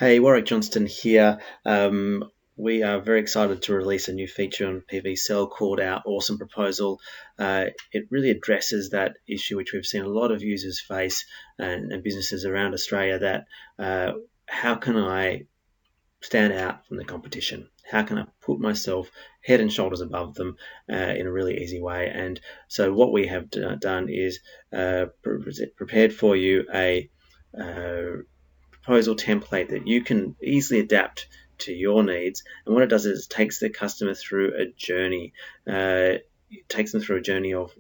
Hey, Warwick Johnston here. We are very excited to release a new feature on PVsell called our Awesome Proposal. It really addresses that issue which we've seen a lot of users face and businesses around Australia, that how can I stand out from the competition? How can I put myself head and shoulders above them in a really easy way? And so what we have done is prepared for you a proposal template that you can easily adapt to your needs. And what it does is it takes the customer through a journey. It takes them through a journey of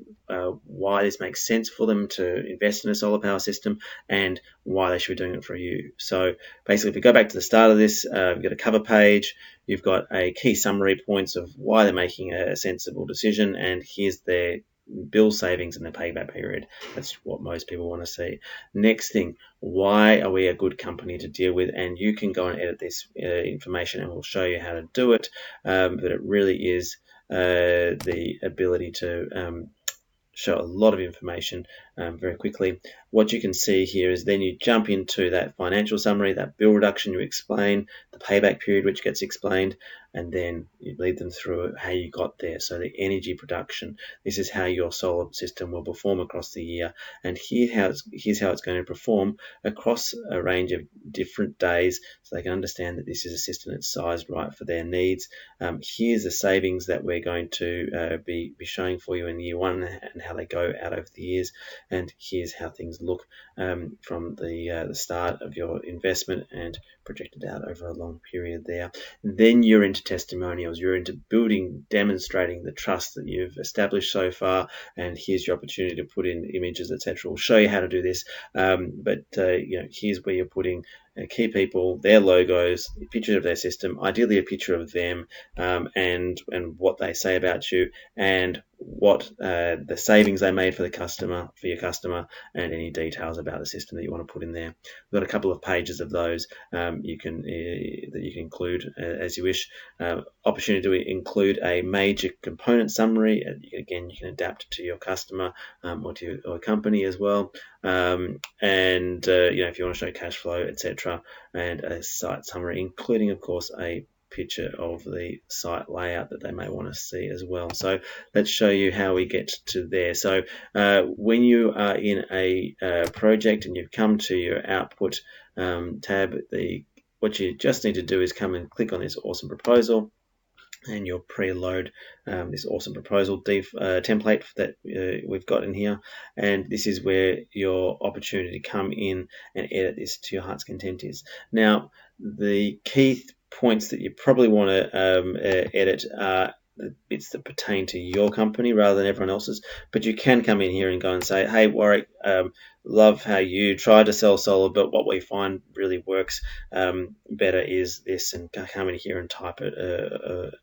why this makes sense for them to invest in a solar power system and why they should be doing it for you. So basically, if we go back to the start of this, you've got a cover page, you've got a key summary points of why they're making a sensible decision, and here's their bill savings and the payback period. That's what most people want to see. Next thing, why are we a good company to deal with? And you can go and edit this information and we'll show you how to do it. But it really is the ability to show a lot of information very quickly. What you can see here is then you jump into that financial summary, that bill reduction you explain, the payback period which gets explained, and then you lead them through how you got there. So the energy production, this is how your solar system will perform across the year, and here's how it's going to perform across a range of different days, so they can understand that this is a system that's sized right for their needs. Here's the savings that we're going to be showing for you in year one and how they go out over the years, and here's how things look from the start of your investment and projected out over a long period there. Then you're into testimonials. You're into building, demonstrating the trust that you've established so far, and here's your opportunity to put in images, etc. We'll show you how to do this, but here's where you're putting key people, their logos, pictures of their system, ideally a picture of them, and what they say about you, and what the savings they made for your customer, and any details about the system that you want to put in there. We've got a couple of pages of those you can include as you wish. Opportunity to include a major component summary. Again, you can adapt to your customer or to your company as well. If you want to show cash flow, etc., and a site summary, including, of course, a picture of the site layout that they may want to see as well. So let's show you how we get to there. So when you are in a project and you've come to your output tab, what you just need to do is come and click on this awesome proposal, and you'll preload this awesome proposal template that we've got in here, and this is where your opportunity to come in and edit this to your heart's content is. Now, the key points that you probably want to edit are the bits that pertain to your company rather than everyone else's, but you can come in here and go and say, hey Warwick, love how you try to sell solar, but what we find really works better is this, and come in here and type it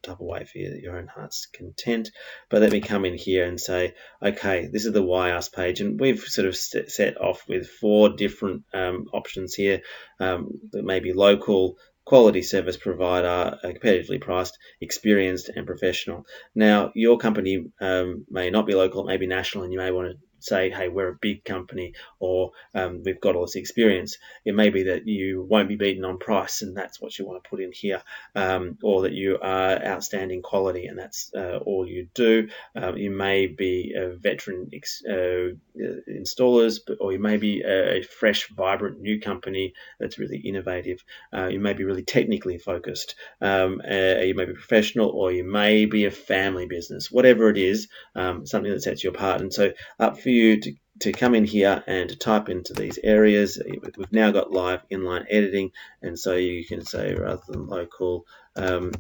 type away for your own heart's content. But let me come in here and say, okay, this is the YUS page, and we've sort of set off with 4 different options here that may be local, quality service provider, competitively priced, experienced, and professional. Now, your company may not be local, it may be national, and you may want to say, hey, we're a big company, or we've got all this experience. It may be that you won't be beaten on price, and that's what you want to put in here, or that you are outstanding quality, and that's all you do. You may be a veteran installers, or you may be a fresh, vibrant new company that's really innovative. You may be really technically focused. You may be professional, or you may be a family business. Whatever it is, something that sets you apart. And so up for you to come in here and to type into these areas. We've now got live inline editing, and so you can say, rather than local,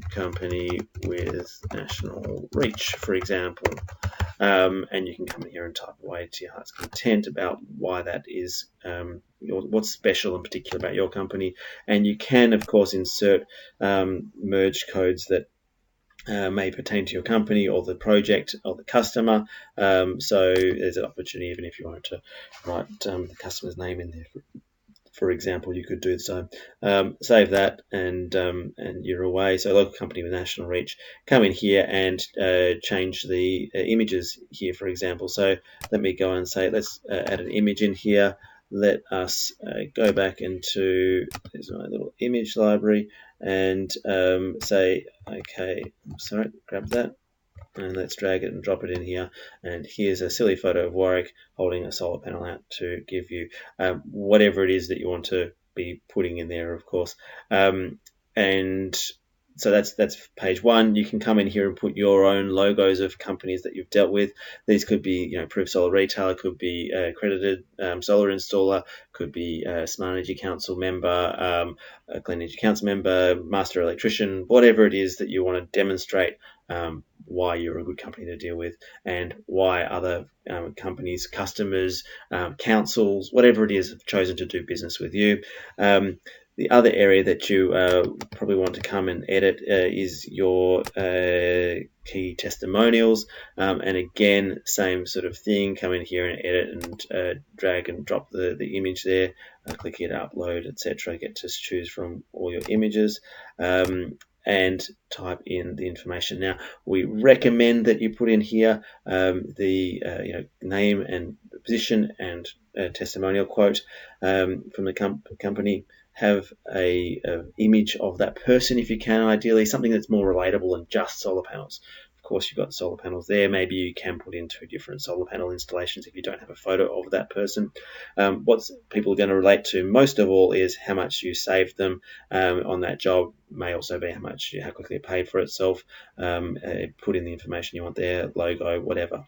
company with national reach, for example, and you can come in here and type away to your heart's content about why that is, what's special and particular about your company. And you can, of course, insert merge codes that may pertain to your company or the project or the customer. So there's an opportunity, even if you wanted to write the customer's name in there, for example, you could do so. Save that, and you're away. So local company with national reach. Come in here and change the images here, for example. So let me go and say, let's add an image in here. let us go back into there's my little image library and say, okay, sorry, grab that. And let's drag it and drop it in here. And here's a silly photo of Warwick holding a solar panel out to give you whatever it is that you want to be putting in there, of course. And so that's page one. You can come in here and put your own logos of companies that you've dealt with. These could be, Proof Solar Retailer, could be accredited solar installer, could be Smart Energy Council member, a Clean Energy Council member, master electrician, whatever it is that you want to demonstrate why you're a good company to deal with and why other companies, customers, councils, whatever it is, have chosen to do business with you. The other area that you probably want to come and edit is your key testimonials. And again, same sort of thing, come in here and edit and drag and drop the image there, click here to upload, etc. Get to choose from all your images. And type in the information. Now, we recommend that you put in here the name and position and testimonial quote from the company. Have a image of that person if you can, ideally something that's more relatable than just solar panels. Of course, you've got solar panels there. Maybe you can put in 2 different solar panel installations if you don't have a photo of that person. What people are going to relate to most of all is how much you saved them on that job. May also be how quickly it paid for itself. Put in the information you want there, logo, whatever.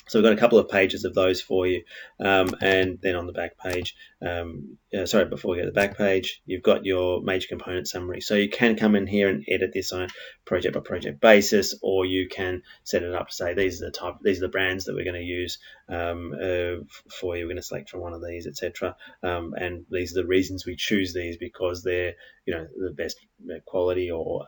So we've got a couple of pages of those for you, and then on the back page, before we go to the back page, you've got your major component summary. So you can come in here and edit this on a project by project basis, or you can set it up to say these are the brands that we're going to use for you. We're going to select from one of these, etc. And these are the reasons we choose these, because they're the best quality or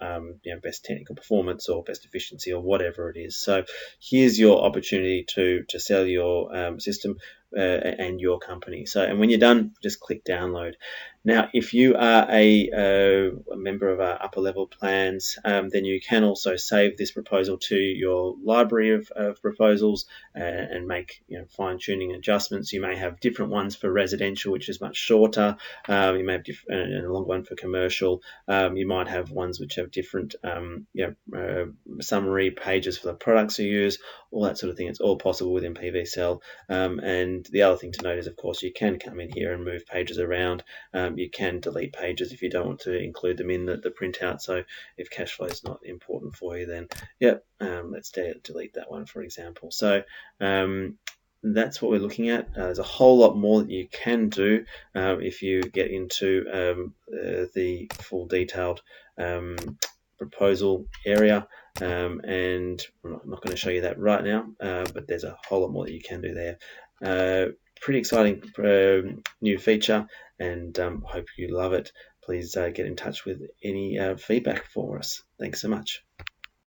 best technical performance or best efficiency or whatever it is. So here's your opportunity to sell your system and your company. So, and when you're done, just click download. Now, if you are a member of our upper level plans, then you can also save this proposal to your library of proposals and make fine tuning adjustments. You may have different ones for residential, which is much shorter. You may have a long one for commercial. You might have ones which have different summary pages for the products you use, all that sort of thing. It's all possible within PVsell. And the other thing to note is, of course, you can come in here and move pages around. You can delete pages if you don't want to include them in the printout. So if cash flow is not important for you, then let's delete that one, for example. So that's what we're looking at. There's a whole lot more that you can do if you get into the full detailed proposal area, and I'm not going to show you that right now, but there's a whole lot more that you can do there. Pretty exciting new feature, and hope you love it. Please get in touch with any feedback for us. Thanks so much.